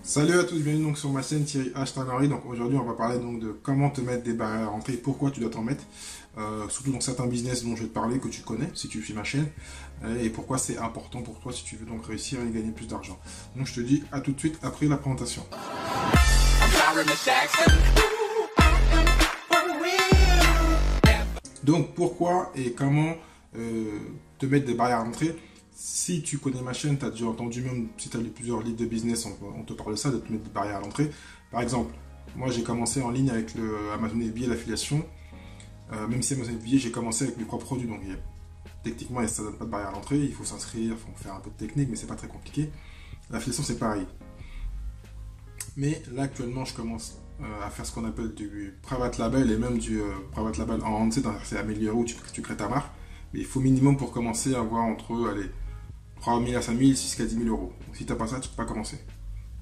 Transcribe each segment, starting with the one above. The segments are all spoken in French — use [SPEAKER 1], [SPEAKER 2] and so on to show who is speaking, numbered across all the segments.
[SPEAKER 1] Salut à tous, bienvenue donc sur ma chaîne Thierry H. Tannery. Donc aujourd'hui on va parler donc de comment te mettre des barrières à l'entrée, pourquoi tu dois t'en mettre, surtout dans certains business dont je vais te parler que tu connais si tu suis ma chaîne, et pourquoi c'est important pour toi si tu veux donc réussir et gagner plus d'argent. Donc je te dis à tout de suite après la présentation. Donc pourquoi et comment te mettre des barrières à l'entrée. Si tu connais ma chaîne, tu as déjà entendu, même si tu as lu plusieurs livres de business, on te parle de ça, de te mettre des barrières à l'entrée. Par exemple, moi j'ai commencé en ligne avec le Amazon FBA, l'affiliation. Même si Amazon FBA, j'ai commencé avec mes propres produits. Donc techniquement, ça ne donne pas de barrière à l'entrée. Il faut s'inscrire, il faut faire un peu de technique, mais c'est pas très compliqué. L'affiliation, c'est pareil. Mais là, actuellement, je commence à faire ce qu'on appelle du private label et même du private label en handset, c'est amélioré où tu crées ta marque. Mais il faut minimum pour commencer à avoir entre, allez, 3 000 à 5 000, 6 à 10 000 euros. Donc, si tu n'as pas ça, tu ne peux pas commencer.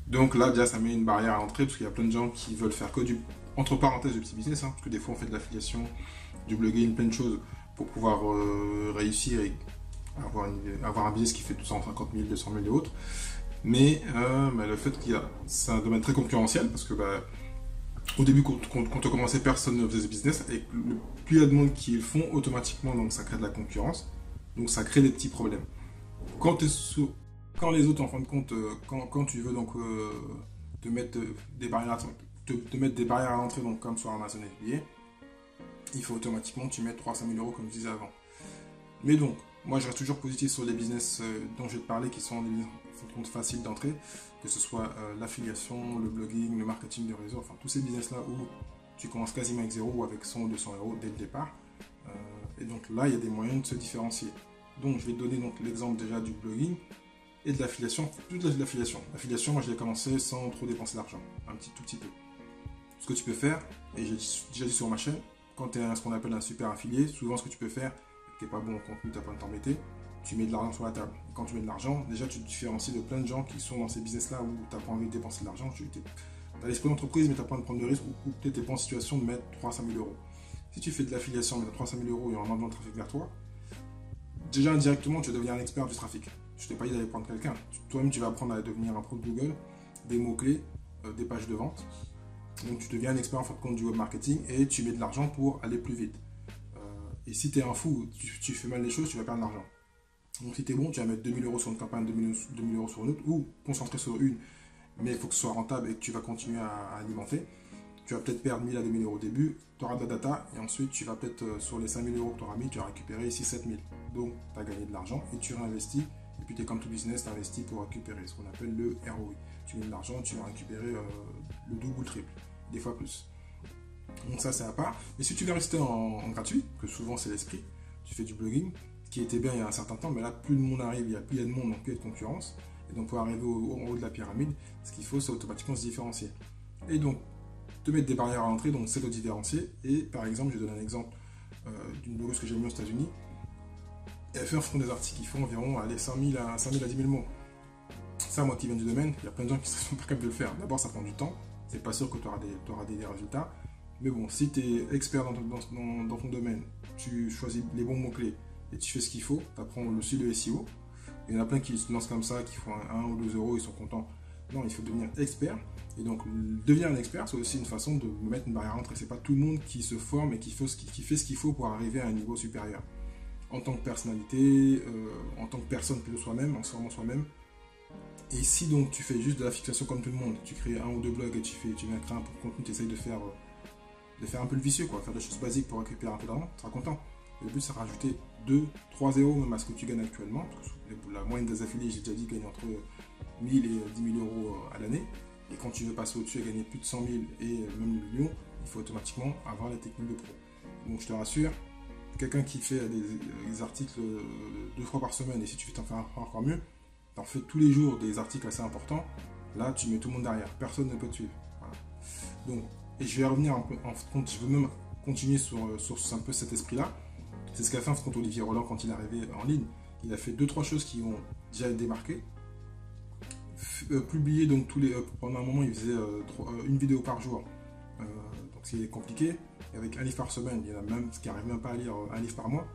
[SPEAKER 1] Donc là, déjà, ça met une barrière à l'entrée parce qu'il y a plein de gens qui veulent faire que du, entre parenthèses, du petit business. Parce que des fois, on fait de l'affiliation, du blogging, plein de choses pour pouvoir réussir et avoir un business qui fait 250 000, 200 000 et autres. Mais le fait qu'il y a, c'est un domaine très concurrentiel parce que au début, quand on commençait, personne ne faisait ce business. Et plus il y a de monde qui le font, automatiquement, donc ça crée de la concurrence. Donc ça crée des petits problèmes. Quand les autres, en fin de compte, quand tu veux donc te mettre des barrières, te mettre des barrières à l'entrée, donc comme sur Amazon FBA, il faut automatiquement tu mets 300 000 euros comme je disais avant. Mais donc, moi je reste toujours positif sur les business dont je vais te parler qui sont des business faciles d'entrée, que ce soit l'affiliation, le blogging, le marketing de réseau, enfin tous ces business là où tu commences quasiment avec 0 ou avec 100 ou 200 euros dès le départ. Et donc là, il y a des moyens de se différencier. Donc je vais te donner donc l'exemple déjà du blogging et de l'affiliation, toute l'affiliation. L'affiliation, moi je l'ai commencé sans trop dépenser d'argent, tout petit peu. Ce que tu peux faire, et j'ai déjà dit sur ma chaîne, quand tu es ce qu'on appelle un super affilié, souvent ce que tu peux faire, tu n'es pas bon au contenu, tu n'as pas de t'embêter, tu mets de l'argent sur la table. Et quand tu mets de l'argent, déjà tu te différencies de plein de gens qui sont dans ces business-là où tu n'as pas envie de dépenser de l'argent, tu as l'esprit d'entreprise mais tu n'as pas envie de prendre de risque ou peut-être tu n'es pas en situation de mettre 300 000 euros. Si tu fais de l'affiliation, mais 300 000 euros et en envoyant le trafic vers toi, déjà indirectement tu vas devenir un expert du trafic. Je t'ai pas dit d'aller prendre quelqu'un. Toi-même tu vas apprendre à devenir un pro de Google, des mots-clés, des pages de vente. Donc tu deviens un expert en fin de compte du web marketing et tu mets de l'argent pour aller plus vite. Et si tu es un fou, tu fais mal les choses, tu vas perdre de l'argent. Donc si tu es bon, tu vas mettre 2 000 euros sur une campagne, 2 000 euros sur une autre, ou concentrer sur une, mais il faut que ce soit rentable et que tu vas continuer à alimenter. Tu vas peut-être perdre 1 000 à 2 000 euros au début, tu auras de la data, et ensuite tu vas peut-être, sur les 5 000 euros que tu auras mis, tu vas récupérer 6 7 000. Donc tu as gagné de l'argent et tu réinvestis. Et puis tu es comme tout business, tu investis pour récupérer ce qu'on appelle le ROI. Tu mets de l'argent, tu vas récupérer le double ou le triple, des fois plus. Donc ça c'est à part. Mais si tu veux rester en gratuit, que souvent c'est l'esprit, tu fais du blogging, ce qui était bien il y a un certain temps, mais là plus de monde arrive, plus il y a de monde, donc plus il y a de concurrence. Et donc pour arriver en haut de la pyramide, ce qu'il faut c'est automatiquement se différencier. Et donc te mettre des barrières à l'entrée, donc c'est te différencier. Et par exemple, je vais donner un exemple d'une blogueuse que j'ai mis aux États-Unis. Elle fait des articles qui font environ 5 000 à 10 000 mots. Ça, moi qui viens du domaine, il y a plein de gens qui ne sont pas capables de le faire. D'abord, ça prend du temps. C'est pas sûr que tu auras des résultats. Mais bon, si tu es expert dans ton domaine, tu choisis les bons mots-clés et tu fais ce qu'il faut, tu apprends aussi le SEO. Il y en a plein qui se lancent comme ça, qui font 1 ou 2 euros, ils sont contents. Non, il faut devenir expert. Et donc, devenir un expert, c'est aussi une façon de mettre une barrière à l'entrée. C'est pas tout le monde qui se forme et qui fait ce qu'il faut pour arriver à un niveau supérieur. En tant que personnalité, en tant que personne plutôt soi-même, en se formant soi-même. Et si donc tu fais juste de la fixation comme tout le monde, tu crées 1 ou 2 blogs et tu viens créer un peu de contenu, tu essayes de faire un peu le vicieux, quoi, faire des choses basiques pour récupérer un peu d'argent, tu seras content. Le but c'est de rajouter 2, 3 zéros même à ce que tu gagnes actuellement. Parce que la moyenne des affiliés, j'ai déjà dit, gagne entre 1 000 et 10 000 euros à l'année. Et quand tu veux passer au-dessus et gagner plus de 100 000 et même le million, il faut automatiquement avoir les techniques de pro. Donc je te rassure, quelqu'un qui fait des articles 2 fois par semaine, et si tu veux t'en faire encore mieux, tu en fais tous les jours des articles assez importants, là tu mets tout le monde derrière, personne ne peut te suivre. Voilà. Donc, et je vais revenir un peu, je veux même continuer sur un peu cet esprit-là. C'est ce qu'a fait en compte Olivier Roland quand il est arrivé en ligne. Il a fait 2-3 choses qui ont déjà démarqué. Publier donc pendant un moment il faisait une vidéo par jour, donc c'est compliqué. Et avec un livre par semaine, il y en a même qui n'arrivent même pas à lire un livre par mois.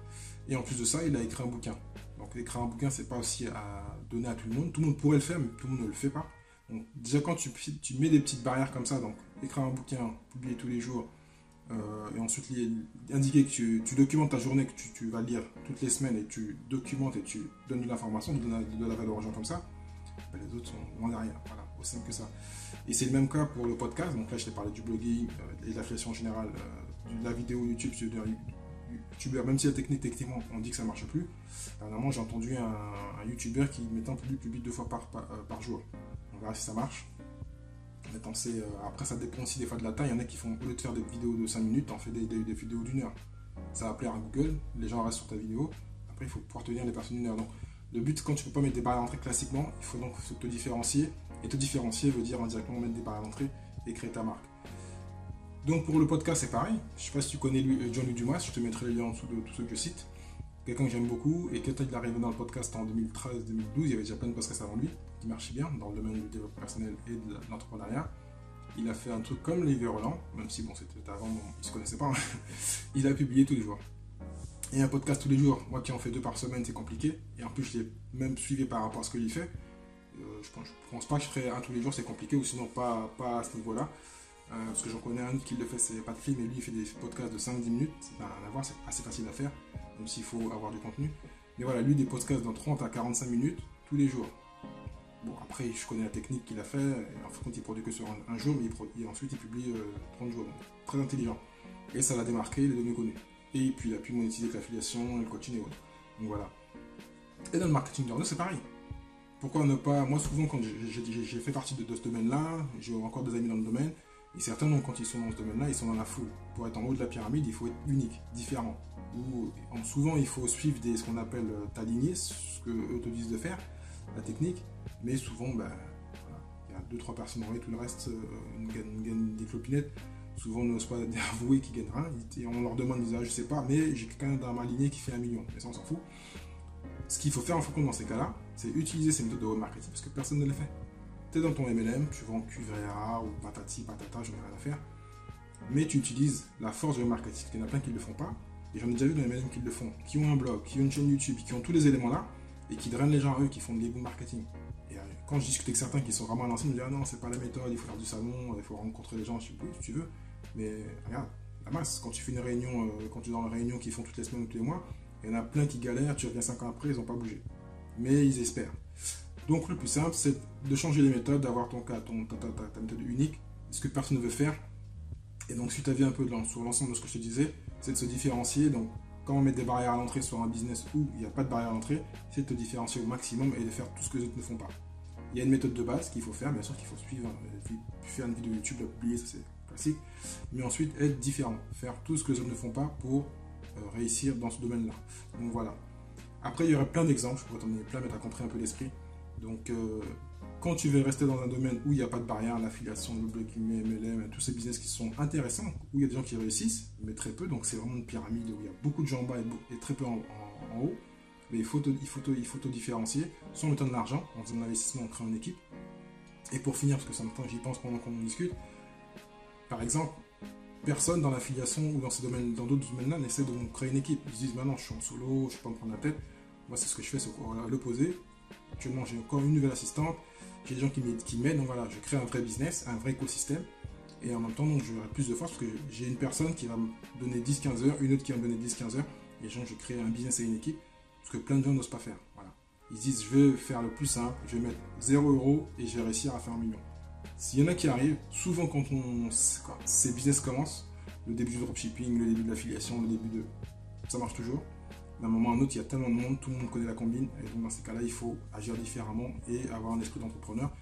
[SPEAKER 1] Et en plus de ça, il a écrit un bouquin. Donc écrire un bouquin, c'est pas aussi à donner à tout le monde. Tout le monde pourrait le faire, mais tout le monde ne le fait pas. Donc, déjà, quand tu mets des petites barrières comme ça, donc écrire un bouquin, publier tous les jours, et ensuite indiquer que tu documentes ta journée, que tu vas lire toutes les semaines, et tu documentes et tu donnes de l'information, tu donnes de la valeur aux gens comme ça, ben les autres sont loin derrière. Voilà, aussi simple que ça. Et c'est le même cas pour le podcast. Donc là, je t'ai parlé du blogging et de l'affiliation en général, de la vidéo YouTube, YouTubeur, même si la technique, techniquement, on dit que ça ne marche plus. Dernièrement, j'ai entendu un YouTuber qui mettant publie 2 fois par jour. On verra si ça marche. Maintenant, après, ça dépend aussi des fois de la taille. Il y en a qui font, au lieu de faire des vidéos de 5 minutes, on fait des vidéos d'1 heure. Ça va plaire à Google, les gens restent sur ta vidéo. Après, il faut pouvoir tenir les personnes d'1 heure. Donc, le but, quand tu ne peux pas mettre des barrières d'entrée classiquement, il faut donc te différencier. Et te différencier veut dire indirectement mettre des barrières d'entrée et créer ta marque. Donc, pour le podcast, c'est pareil. Je ne sais pas si tu connais John Dumas, je te mettrai les liens en dessous de tous ceux que je cite. Quelqu'un que j'aime beaucoup, et quand il est arrivé dans le podcast en 2013-2012, il y avait déjà plein de podcasts avant lui qui marchaient bien dans le domaine du développement personnel et de l'entrepreneuriat. Il a fait un truc comme Lévi Roland, même si bon, c'était avant, bon, il ne se connaissait pas. Il a publié tous les jours. Et un podcast tous les jours, moi qui en fais 2 par semaine, c'est compliqué. Et en plus, je l'ai même suivi par rapport à ce qu'il fait. Je pense pas que je ferais un tous les jours, c'est compliqué, ou sinon pas à ce niveau-là. Parce que j'en connais un qui le fait, c'est pas de film, mais lui il fait des podcasts de 5-10 minutes, ça n'a rien à voir, c'est assez facile à faire, même s'il faut avoir du contenu. Mais voilà, lui des podcasts de 30 à 45 minutes tous les jours. Bon, après je connais la technique qu'il a fait, et en fait il produit que sur un jour, mais ensuite il publie 30 jours, donc très intelligent. Et ça l'a démarqué, il est devenu connu. Et puis il a pu monétiser avec l'affiliation, le coaching et autres. Donc voilà. Et dans le marketing journal, c'est pareil. Pourquoi ne pas, moi souvent quand j'ai fait partie de ce domaine-là, j'ai encore des amis dans le domaine, et certains, donc, quand ils sont dans ce domaine-là, ils sont dans la foule. Pour être en haut de la pyramide, il faut être unique, différent. Souvent, il faut suivre ce qu'on appelle ta lignée, ce que eux te disent de faire, la technique. Mais souvent, ben, voilà, il y a 2-3 personnes en haut et tout le reste gagnent des clopinettes. Souvent, on n'ose pas avouer qu'ils gagnent rien. Et on leur demande, ils disent, ah, je sais pas, mais j'ai quelqu'un dans ma lignée qui fait 1 million. Mais ça, on s'en fout. Ce qu'il faut faire en fonction dans ces cas-là, c'est utiliser ces méthodes de remarketing parce que personne ne les fait. Tu es dans ton MLM, tu vends QVA ou patati, patata, j'en ai rien à faire. Mais tu utilises la force du marketing. Il y en a plein qui ne le font pas. Et j'en ai déjà vu dans les MLM qui le font, qui ont un blog, qui ont une chaîne YouTube, qui ont tous les éléments là, et qui drainent les gens à eux, qui font de l'ego marketing. Et quand je discute avec certains qui sont vraiment à l'ancienne, ils me disent, ah non, c'est pas la méthode, il faut faire du salon, il faut rencontrer les gens, je sais plus, si tu veux. Mais regarde, la masse, quand tu fais une réunion, quand tu es dans une réunion qu'ils font toutes les semaines ou tous les mois, il y en a plein qui galèrent, tu reviens 5 ans après, ils n'ont pas bougé. Mais ils espèrent. Donc le plus simple, c'est de changer les méthodes, d'avoir ta méthode unique, ce que personne ne veut faire. Et donc si tu as vu un peu sur l'ensemble de ce que je te disais, c'est de se différencier. Donc quand on met des barrières à l'entrée sur un business où il n'y a pas de barrière à l'entrée, c'est de te différencier au maximum et de faire tout ce que les autres ne font pas. Il y a une méthode de base qu'il faut faire, bien sûr qu'il faut suivre, faire une vidéo YouTube, la publier, ça c'est classique. Mais ensuite être différent, faire tout ce que les autres ne font pas pour réussir dans ce domaine-là. Donc voilà. Après il y aurait plein d'exemples, je pourrais t'en donner plein, mais tu as compris un peu l'esprit. Donc, quand tu veux rester dans un domaine où il n'y a pas de barrière, l'affiliation, le blogging, MLM, tous ces business qui sont intéressants, où il y a des gens qui réussissent, mais très peu, donc c'est vraiment une pyramide où il y a beaucoup de gens en bas et très peu en haut, mais il faut te différencier, soit en mettant de l'argent, en faisant de l'investissement, en créant une équipe. Et pour finir, parce que ça me j'y pense pendant qu'on discute, par exemple, personne dans l'affiliation ou dans ces domaines, dans d'autres domaines-là n'essaie de créer une équipe. Ils se disent, maintenant je suis en solo, je ne vais pas me prendre la tête. Moi, c'est ce que je fais, c'est l'opposé. Actuellement, j'ai encore une nouvelle assistante, j'ai des gens qui m'aident, donc voilà, je crée un vrai business, un vrai écosystème, et en même temps, donc, j'aurai plus de force parce que j'ai une personne qui va me donner 10-15 heures, une autre qui va me donner 10-15 heures, et genre, je crée un business et une équipe, ce que plein de gens n'osent pas faire, voilà. Ils se disent, je vais faire le plus simple, je vais mettre 0 € et je vais réussir à faire 1 million. S'il y en a qui arrivent, souvent quand ces business commencent, le début du dropshipping, le début de l'affiliation, le début de... ça marche toujours. D'un moment à un autre, il y a tellement de monde, tout le monde connaît la combine, et donc dans ces cas-là, il faut agir différemment et avoir un esprit d'entrepreneur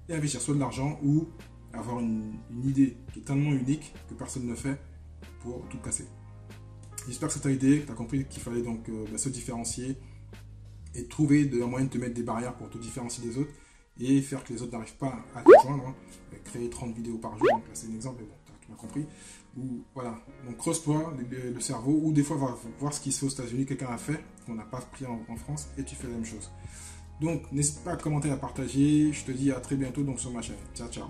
[SPEAKER 1] et investir soit de l'argent ou avoir une idée qui est tellement unique que personne ne fait pour tout casser. J'espère que ça t'a aidé, que tu as compris qu'il fallait donc se différencier et trouver un moyen de te mettre des barrières pour te différencier des autres et faire que les autres n'arrivent pas à te rejoindre. Hein. Créer 30 vidéos par jour, donc là c'est un exemple, mais bon, tu m'as compris. Ou, voilà, donc creuse-toi le cerveau, ou des fois va voir ce qui se fait aux États-Unis, quelqu'un a fait, qu'on n'a pas pris en France, et tu fais la même chose. Donc n'hésite pas à commenter, à partager. Je te dis à très bientôt donc sur ma chaîne. Ciao, ciao.